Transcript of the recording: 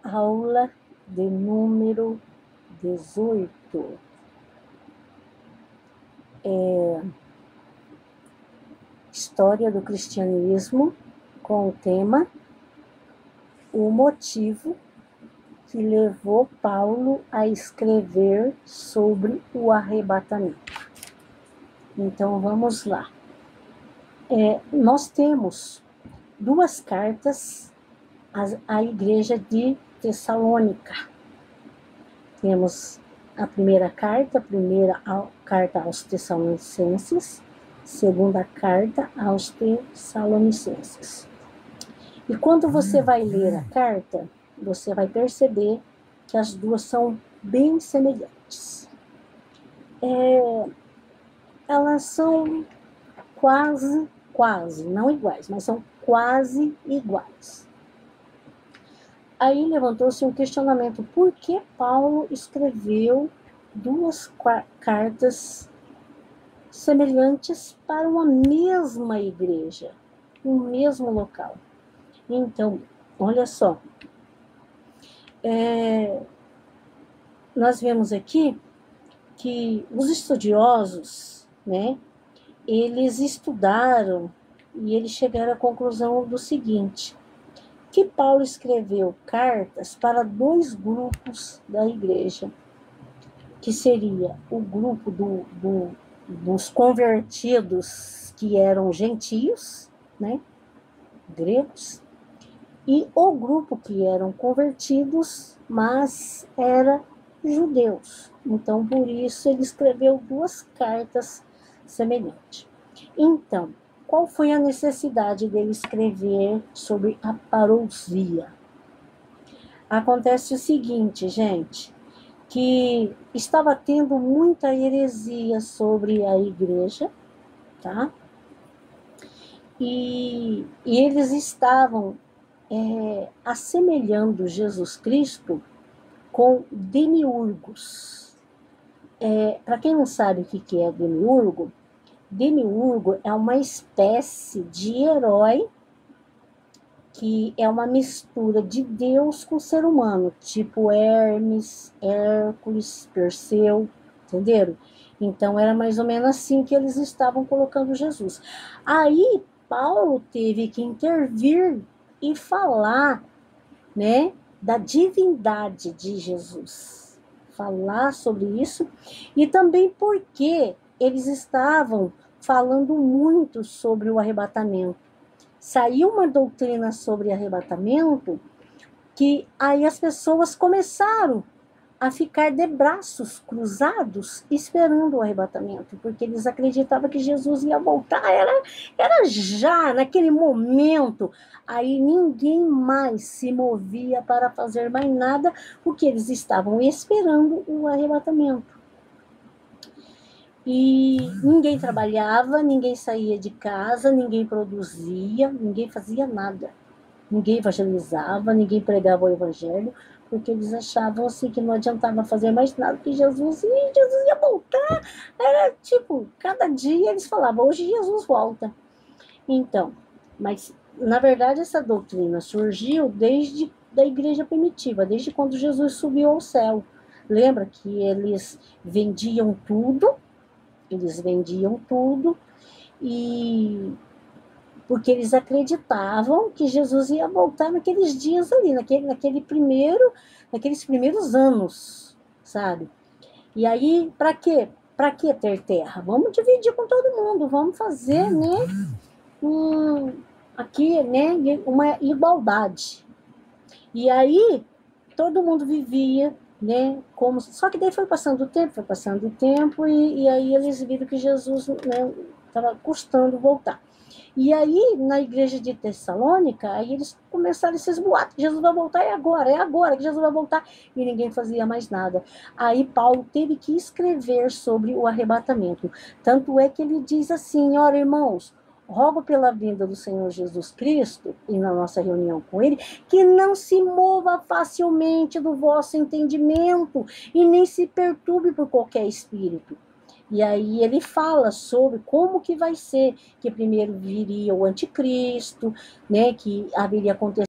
Aula de número 18. História do cristianismo, com o tema o motivo que levou Paulo a escrever sobre o arrebatamento. Então, vamos lá. Nós temos duas cartas à igreja de Tessalônica. Temos a primeira carta aos Tessalonicenses, segunda carta aos Tessalonicenses. E quando você vai ler a carta, você vai perceber que as duas são bem semelhantes. Elas são quase, não iguais, mas são quase iguais. Aí levantou-se um questionamento: por que Paulo escreveu duas cartas semelhantes para uma mesma igreja, um mesmo local? Então, olha só, nós vemos aqui que os estudiosos, né, eles estudaram e eles chegaram à conclusão do seguinte: que Paulo escreveu cartas para dois grupos da igreja, que seria o grupo dos convertidos, que eram gentios, né, gregos, e o grupo que eram convertidos, mas eram judeus. Então, por isso, ele escreveu duas cartas semelhantes. Então, qual foi a necessidade dele escrever sobre a parousia? Acontece o seguinte, gente, que estava tendo muita heresia sobre a igreja, tá? E eles estavam assemelhando Jesus Cristo com demiurgos. Para quem não sabe o que é demiurgo, demiurgo é uma espécie de herói que é uma mistura de Deus com ser humano, tipo Hermes, Hércules, Perseu, entenderam? Então era mais ou menos assim que eles estavam colocando Jesus. Aí Paulo teve que intervir e falar, né, da divindade de Jesus, falar sobre isso, e também porque eles estavam falando muito sobre o arrebatamento. Saiu uma doutrina sobre arrebatamento que aí as pessoas começaram a ficar de braços cruzados esperando o arrebatamento, porque eles acreditavam que Jesus ia voltar, era já naquele momento. Aí ninguém mais se movia para fazer mais nada, porque eles estavam esperando o arrebatamento. E ninguém trabalhava, ninguém saía de casa, ninguém produzia, ninguém fazia nada. Ninguém evangelizava, ninguém pregava o evangelho, porque eles achavam assim que não adiantava fazer mais nada, que Jesus ia voltar. Era tipo, cada dia eles falavam, hoje Jesus volta. Então, mas na verdade essa doutrina surgiu desde da igreja primitiva, desde quando Jesus subiu ao céu. Lembra que eles vendiam tudo e porque eles acreditavam que Jesus ia voltar naqueles dias ali, naqueles primeiros anos, sabe? E aí, para quê? Para que ter terra? Vamos dividir com todo mundo, vamos fazer, né, aqui, né, uma igualdade. E aí, todo mundo vivia, né, como... Só que daí foi passando o tempo, e aí eles viram que Jesus, né, estava custando voltar. E aí, na igreja de Tessalônica, aí eles começaram esses boatos, Jesus vai voltar, é agora que Jesus vai voltar, e ninguém fazia mais nada. Aí Paulo teve que escrever sobre o arrebatamento. Tanto é que ele diz assim: ora, irmãos, rogo pela vinda do Senhor Jesus Cristo, e na nossa reunião com ele, que não se mova facilmente do vosso entendimento, e nem se perturbe por qualquer espírito. E aí ele fala sobre como que vai ser, que primeiro viria o anticristo, né, que haveria acontecido